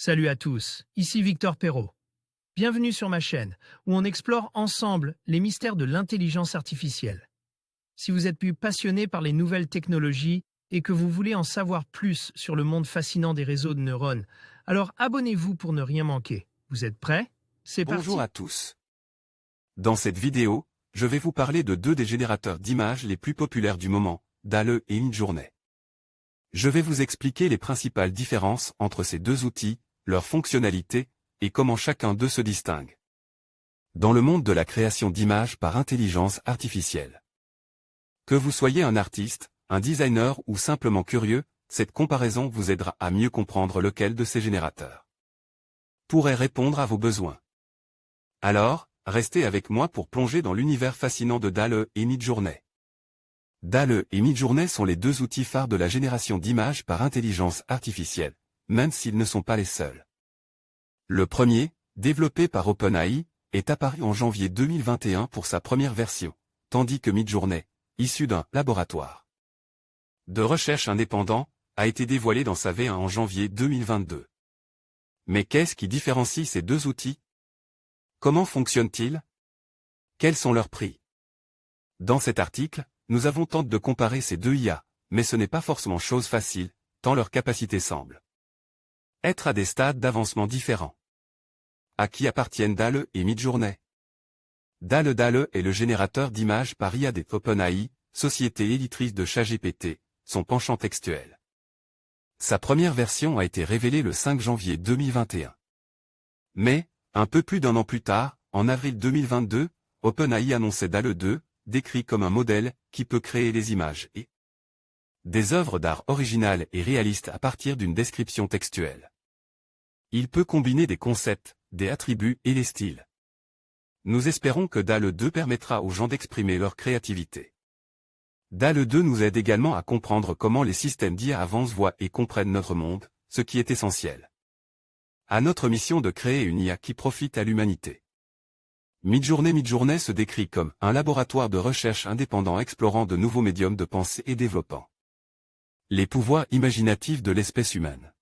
Salut à tous, ici Victor Perrault. Bienvenue sur ma chaîne, où on explore ensemble les mystères de l'intelligence artificielle. Si vous êtes plus passionné par les nouvelles technologies et que vous voulez en savoir plus sur le monde fascinant des réseaux de neurones, alors abonnez-vous pour ne rien manquer. Vous êtes prêts? C'est parti. Bonjour à tous. Dans cette vidéo, je vais vous parler de deux des générateurs d'images les plus populaires du moment, DALL-E et Midjourney. Je vais vous expliquer les principales différences entre ces deux outils, leurs fonctionnalités, et comment chacun d'eux se distingue. Dans le monde de la création d'images par intelligence artificielle. Que vous soyez un artiste, un designer ou simplement curieux, cette comparaison vous aidera à mieux comprendre lequel de ces générateurs pourrait répondre à vos besoins. Alors, restez avec moi pour plonger dans l'univers fascinant de DALL-E et Midjourney. DALL-E et Midjourney sont les deux outils phares de la génération d'images par intelligence artificielle, même s'ils ne sont pas les seuls. Le premier, développé par OpenAI, est apparu en janvier 2021 pour sa première version, tandis que Midjourney, issu d'un laboratoire de recherche indépendant, a été dévoilé dans sa V1 en janvier 2022. Mais qu'est-ce qui différencie ces deux outils? Comment fonctionnent-ils? Quels sont leurs prix? Dans cet article, nous avons tenté de comparer ces deux IA, mais ce n'est pas forcément chose facile, tant leurs capacités semblent être à des stades d'avancement différents. À qui appartiennent DALL-E et Midjourney? DALL-E est le générateur d'images par IA des OpenAI, société éditrice de ChatGPT, son penchant textuel. Sa première version a été révélée le 5 janvier 2021. Mais, un peu plus d'un an plus tard, en avril 2022, OpenAI annonçait DALL-E 2, décrit comme un modèle qui peut créer les images et des œuvres d'art originales et réalistes à partir d'une description textuelle. Il peut combiner des concepts, des attributs et les styles. Nous espérons que DALL-E 2 permettra aux gens d'exprimer leur créativité. DALL-E 2 nous aide également à comprendre comment les systèmes d'IA avancent, voient et comprennent notre monde, ce qui est essentiel à notre mission de créer une IA qui profite à l'humanité. Midjourney se décrit comme un laboratoire de recherche indépendant explorant de nouveaux médiums de pensée et développant les pouvoirs imaginatifs de l'espèce humaine.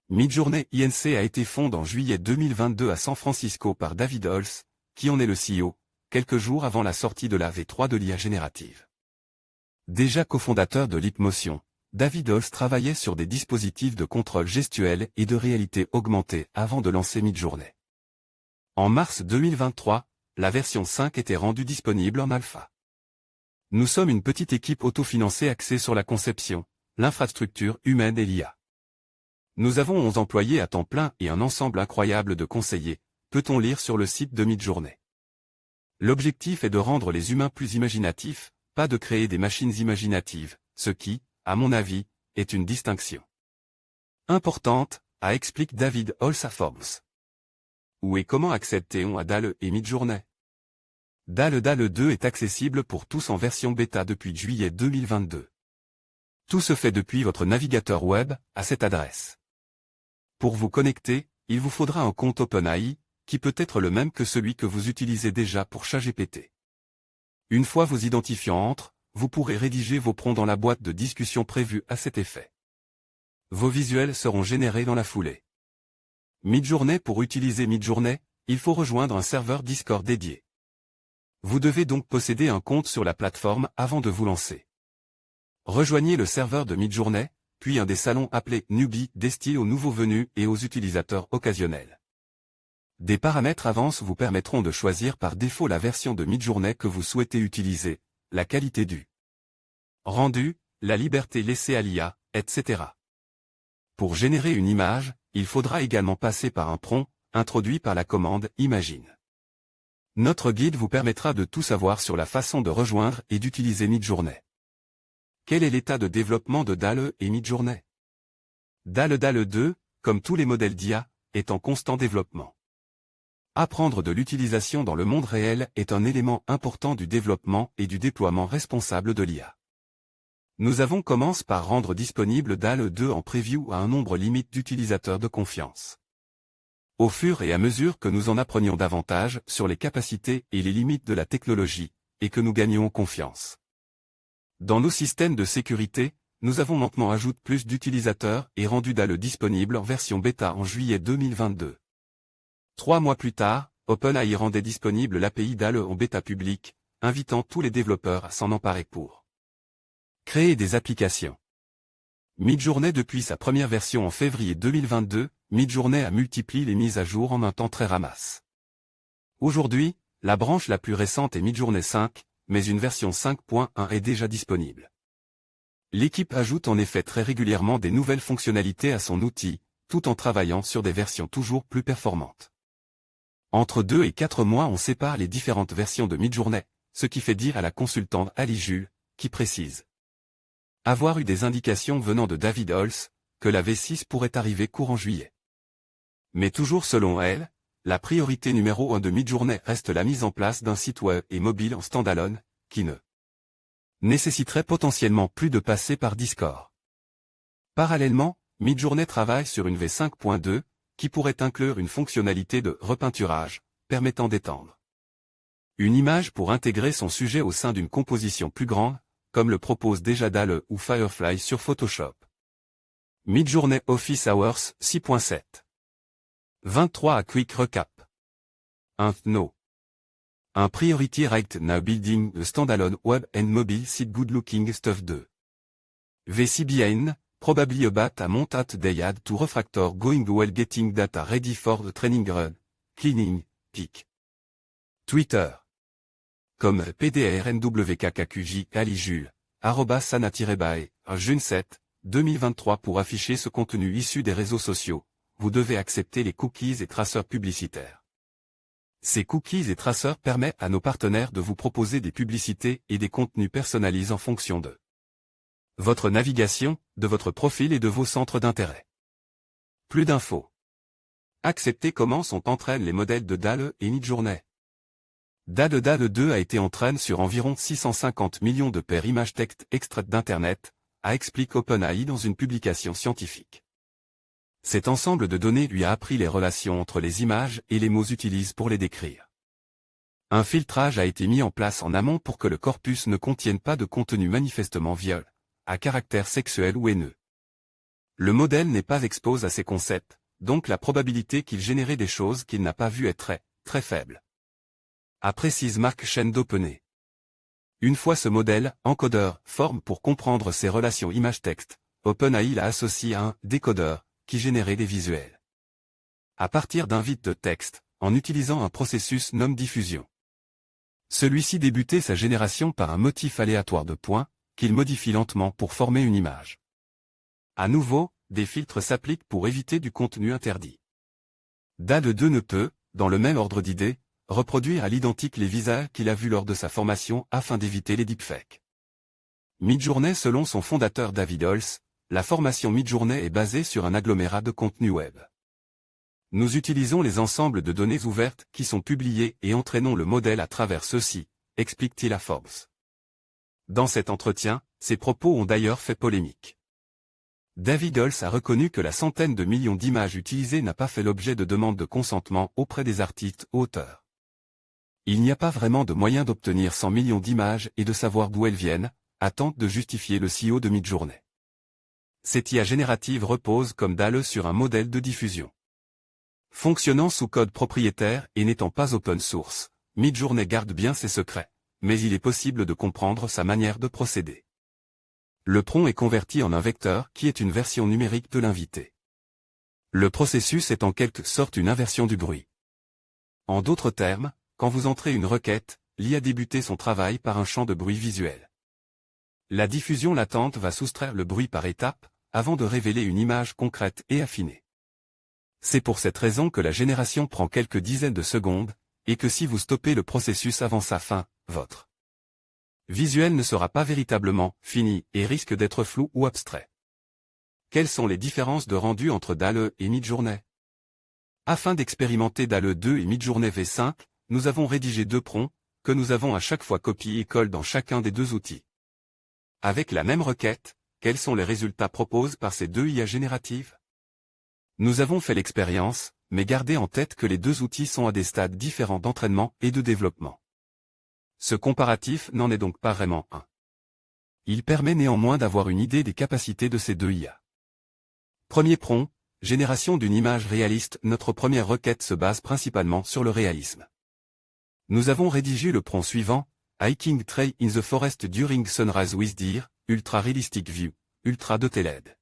Midjourney Inc. a été fondé en juillet 2022 à San Francisco par David Holz, qui en est le CEO, quelques jours avant la sortie de la V3 de l'IA générative. Déjà cofondateur de Leapmotion, David Holz travaillait sur des dispositifs de contrôle gestuel et de réalité augmentée avant de lancer Midjourney. En mars 2023, la version 5 était rendue disponible en alpha. Nous sommes une petite équipe autofinancée axée sur la conception, l'infrastructure humaine et l'IA. Nous avons 11 employés à temps plein et un ensemble incroyable de conseillers, peut-on lire sur le site de Midjourney. L'objectif est de rendre les humains plus imaginatifs, pas de créer des machines imaginatives, ce qui, à mon avis, est une distinction importante, explique David Holz à Forbes. Où et comment accède-t-on à DALL-E et Midjourney? DALL-E 2 est accessible pour tous en version bêta depuis juillet 2022. Tout se fait depuis votre navigateur web, à cette adresse. Pour vous connecter, il vous faudra un compte OpenAI, qui peut être le même que celui que vous utilisez déjà pour ChatGPT. Une fois vous identifiant entre, vous pourrez rédiger vos prompts dans la boîte de discussion prévue à cet effet. Vos visuels seront générés dans la foulée. Midjourney. Pour utiliser Midjourney, il faut rejoindre un serveur Discord dédié. Vous devez donc posséder un compte sur la plateforme avant de vous lancer. Rejoignez le serveur de Midjourney, puis un des salons appelés Newbie destiné aux nouveaux venus et aux utilisateurs occasionnels. Des paramètres avancés vous permettront de choisir par défaut la version de Midjourney que vous souhaitez utiliser, la qualité du rendu, la liberté laissée à l'IA, etc. Pour générer une image, il faudra également passer par un prompt, introduit par la commande Imagine. Notre guide vous permettra de tout savoir sur la façon de rejoindre et d'utiliser Midjourney. Quel est l'état de développement de DALL-E et Midjourney? DALL-E 2, comme tous les modèles d'IA, est en constant développement. Apprendre de l'utilisation dans le monde réel est un élément important du développement et du déploiement responsable de l'IA. Nous avons commencé par rendre disponible DALL-E 2 en preview à un nombre limite d'utilisateurs de confiance. Au fur et à mesure que nous en apprenions davantage sur les capacités et les limites de la technologie, et que nous gagnions confiance dans nos systèmes de sécurité, nous avons maintenant ajouté plus d'utilisateurs et rendu DALL-E disponible en version bêta en juillet 2022. 3 mois plus tard, OpenAI rendait disponible l'API DALL-E en bêta publique, invitant tous les développeurs à s'en emparer pour créer des applications. Midjourney depuis sa première version en février 2022, Midjourney a multiplié les mises à jour en un temps très ramasse. Aujourd'hui, la branche la plus récente est Midjourney 5, mais une version 5.1 est déjà disponible. L'équipe ajoute en effet très régulièrement des nouvelles fonctionnalités à son outil, tout en travaillant sur des versions toujours plus performantes. Entre 2 et 4 mois on sépare les différentes versions de Midjourney, ce qui fait dire à la consultante Ali Jules, qui précise avoir eu des indications venant de David Holz, que la V6 pourrait arriver courant juillet. Mais toujours selon elle, la priorité numéro 1 de Midjourney reste la mise en place d'un site web et mobile en standalone, qui ne nécessiterait potentiellement plus de passer par Discord. Parallèlement, Midjourney travaille sur une V5.2, qui pourrait inclure une fonctionnalité de repeinturage, permettant d'étendre une image pour intégrer son sujet au sein d'une composition plus grande, comme le propose déjà DALL-E ou Firefly sur Photoshop. Midjourney Office Hours 6.7. 23 à Quick Recap. 1. No. Un Priority Right Now Building a Standalone Web and Mobile Site Good Looking Stuff 2. VCBN, probably about a month at they had to refactor going well getting data ready for the training run, cleaning, peak. Twitter. Comme PDRNWKKQJ Ali Jules, @sana-by, June 7, 2023 pour afficher ce contenu issu des réseaux sociaux, vous devez accepter les cookies et traceurs publicitaires. Ces cookies et traceurs permettent à nos partenaires de vous proposer des publicités et des contenus personnalisés en fonction de votre navigation, de votre profil et de vos centres d'intérêt. Plus d'infos. Acceptez comment sont entraînés les modèles de DALL-E et Midjourney. DALL-E 2 a été entraîné sur environ 650 millions de paires images texte extraites d'Internet, a expliqué OpenAI dans une publication scientifique. Cet ensemble de données lui a appris les relations entre les images et les mots utilisés pour les décrire. Un filtrage a été mis en place en amont pour que le corpus ne contienne pas de contenu manifestement viol, à caractère sexuel ou haineux. Le modèle n'est pas exposé à ces concepts, donc la probabilité qu'il génère des choses qu'il n'a pas vues est très, très faible. A précise Mark Chen d'OpenAI. Une fois ce modèle, encodeur, forme pour comprendre ces relations image-texte, OpenAI l'a associé à un décodeur, qui générait des visuels. À partir d'un vide de texte, en utilisant un processus nommé diffusion. Celui-ci débutait sa génération par un motif aléatoire de points, qu'il modifie lentement pour former une image. À nouveau, des filtres s'appliquent pour éviter du contenu interdit. DALL-E 2 ne peut, dans le même ordre d'idées, reproduire à l'identique les visages qu'il a vus lors de sa formation afin d'éviter les deepfakes. Midjourney selon son fondateur David Holz, la formation Midjourney est basée sur un agglomérat de contenu web. Nous utilisons les ensembles de données ouvertes qui sont publiées et entraînons le modèle à travers ceux-ci, explique-t-il à Forbes. Dans cet entretien, ses propos ont d'ailleurs fait polémique. David Holz a reconnu que la centaine de millions d'images utilisées n'a pas fait l'objet de demandes de consentement auprès des artistes ou auteurs. Il n'y a pas vraiment de moyen d'obtenir 100 millions d'images et de savoir d'où elles viennent, a tenté de justifier le CEO de Midjourney. Cette IA générative repose comme DALL-E sur un modèle de diffusion. Fonctionnant sous code propriétaire et n'étant pas open source, Midjourney garde bien ses secrets, mais il est possible de comprendre sa manière de procéder. Le prompt est converti en un vecteur qui est une version numérique de l'invité. Le processus est en quelque sorte une inversion du bruit. En d'autres termes, quand vous entrez une requête, l'IA débute son travail par un champ de bruit visuel. La diffusion latente va soustraire le bruit par étapes, avant de révéler une image concrète et affinée. C'est pour cette raison que la génération prend quelques dizaines de secondes, et que si vous stoppez le processus avant sa fin, votre visuel ne sera pas véritablement fini et risque d'être flou ou abstrait. Quelles sont les différences de rendu entre DALL-E et Midjourney? Afin d'expérimenter DALL-E 2 et Midjourney V5, nous avons rédigé deux prompts, que nous avons à chaque fois copiés et collés dans chacun des deux outils. Avec la même requête, quels sont les résultats proposés par ces deux IA génératives? Nous avons fait l'expérience, mais gardez en tête que les deux outils sont à des stades différents d'entraînement et de développement. Ce comparatif n'en est donc pas vraiment un. Il permet néanmoins d'avoir une idée des capacités de ces deux IA. Premier prompt, génération d'une image réaliste. Notre première requête se base principalement sur le réalisme. Nous avons rédigé le prompt suivant, Hiking Trail in the Forest During Sunrise with Deer, Ultra Realistic View, Ultra Detailed.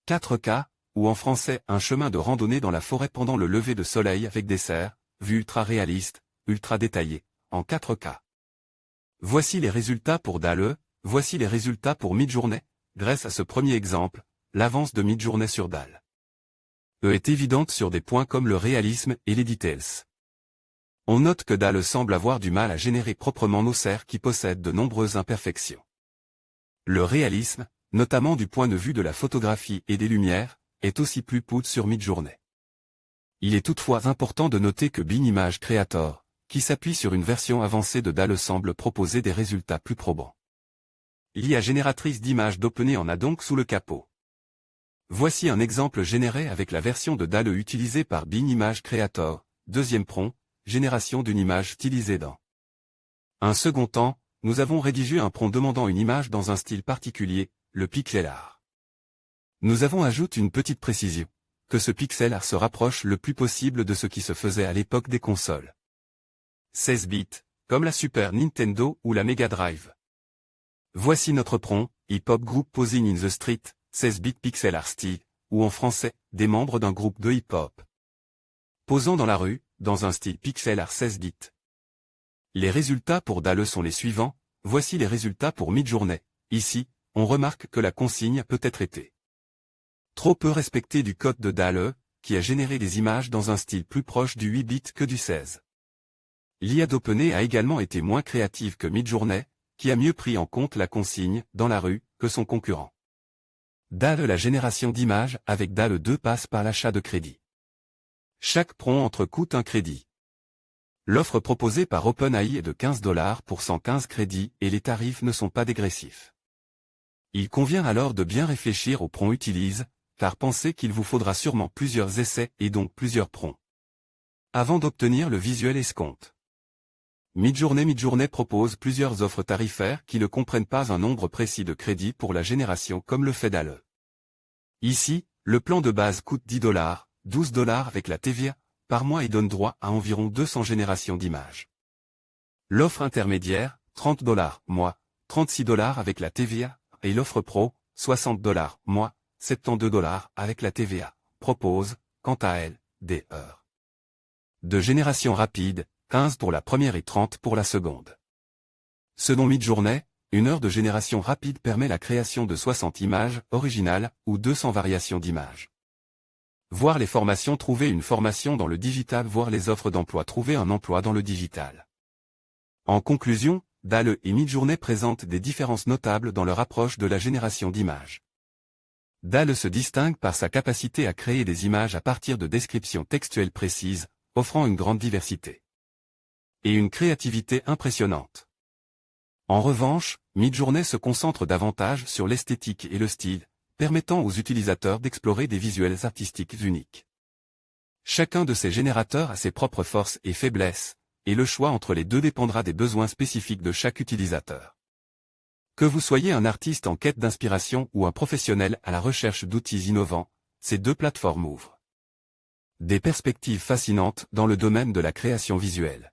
4K, ou en français un chemin de randonnée dans la forêt pendant le lever de soleil avec des cerfs, vue ultra réaliste, ultra détaillée, en 4K. Voici les résultats pour DALL-E, voici les résultats pour Midjourney. Grâce à ce premier exemple, l'avance de Midjourney sur DALL-E est évidente sur des points comme le réalisme et les details. On note que DALL-E semble avoir du mal à générer proprement nos cerfs qui possèdent de nombreuses imperfections. Le réalisme, notamment du point de vue de la photographie et des lumières, est aussi plus poutre sur Midjourney. Il est toutefois important de noter que Bing Image Creator, qui s'appuie sur une version avancée de DALL-E, semble proposer des résultats plus probants. L'IA génératrice d'images d'OpenAI en a donc sous le capot. Voici un exemple généré avec la version de DALL-E utilisée par Bing Image Creator. Deuxième prompt, génération d'une image stylisée dans un second temps, nous avons rédigé un prompt demandant une image dans un style particulier, le pixel art. Nous avons ajouté une petite précision, que ce pixel art se rapproche le plus possible de ce qui se faisait à l'époque des consoles 16 bits, comme la Super Nintendo ou la Mega Drive. Voici notre prompt, Hip-Hop Group Posing in the Street, 16 bits pixel art style, ou en français, des membres d'un groupe de hip-hop posant dans la rue, dans un style pixel art 16 bits. Les résultats pour DALL-E sont les suivants, voici les résultats pour Midjourney. Ici, on remarque que la consigne a peut-être été trop peu respectée du code de DALL-E, qui a généré des images dans un style plus proche du 8 bits que du 16. L'IA d'OpenAI a également été moins créative que Midjourney, qui a mieux pris en compte la consigne, dans la rue, que son concurrent. DALL-E. La génération d'images avec DALL-E 2 passe par l'achat de crédits. Chaque prompt coûte un crédit. L'offre proposée par OpenAI est de $15 pour 115 crédits et les tarifs ne sont pas dégressifs. Il convient alors de bien réfléchir au prompt utilisé, car pensez qu'il vous faudra sûrement plusieurs essais et donc plusieurs prompts avant d'obtenir le visuel escompte. Midjourney propose plusieurs offres tarifaires qui ne comprennent pas un nombre précis de crédits pour la génération comme le fait DALL-E. Ici, le plan de base coûte $10, $12 avec la TVA, par mois et donne droit à environ 200 générations d'images. L'offre intermédiaire, $30 mois, $36 avec la TVA, et l'offre pro, $60 mois, $72 avec la TVA, propose, quant à elle, des heures de génération rapide, 15 pour la première et 30 pour la seconde. Selon Midjourney, une heure de génération rapide permet la création de 60 images originales ou 200 variations d'images. Voir les formations, trouver une formation dans le digital, voir les offres d'emploi, trouver un emploi dans le digital. En conclusion, DALL-E et Midjourney présentent des différences notables dans leur approche de la génération d'images. DALL-E se distingue par sa capacité à créer des images à partir de descriptions textuelles précises, offrant une grande diversité et une créativité impressionnante. En revanche, Midjourney se concentre davantage sur l'esthétique et le style, permettant aux utilisateurs d'explorer des visuels artistiques uniques. Chacun de ces générateurs a ses propres forces et faiblesses, et le choix entre les deux dépendra des besoins spécifiques de chaque utilisateur. Que vous soyez un artiste en quête d'inspiration ou un professionnel à la recherche d'outils innovants, ces deux plateformes ouvrent des perspectives fascinantes dans le domaine de la création visuelle.